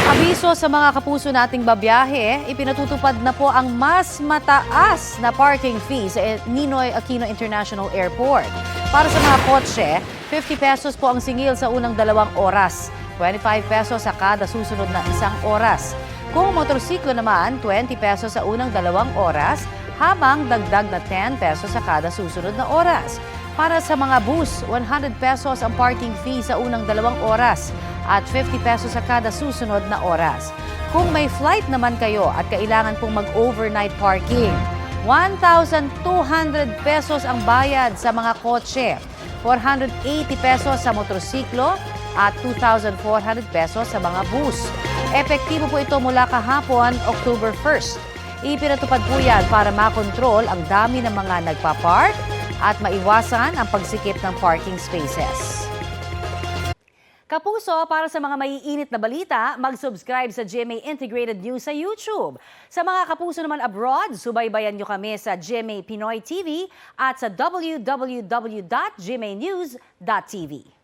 Abiso sa mga kapuso nating babiyahe, ipinatutupad na po ang mas mataas na parking fee sa Ninoy Aquino International Airport. Para sa mga kotse, 50 pesos po ang singil sa unang 2 oras, 25 pesos sa kada susunod na 1 oras. Kung motorsiklo naman, 20 pesos sa unang 2 oras, habang dagdag na 10 pesos sa kada susunod na oras. Para sa mga bus, 100 pesos ang parking fee sa unang 2 oras at 50 pesos sa kada susunod na oras. Kung may flight naman kayo at kailangan pong mag-overnight parking, 1,200 pesos ang bayad sa mga kotse, 480 pesos sa motorsiklo at 2,400 pesos sa mga bus. Epektibo po ito mula kahapon, October 1st. Ipinatupad po yan para makontrol ang dami ng mga nagpa-park at maiwasan ang pagsikip ng parking spaces. Kapuso, para sa mga maiinit na balita, mag-subscribe sa GMA Integrated News sa YouTube. Sa mga kapuso naman abroad, subaybayan nyo kami sa GMA Pinoy TV at sa www.gmanews.tv.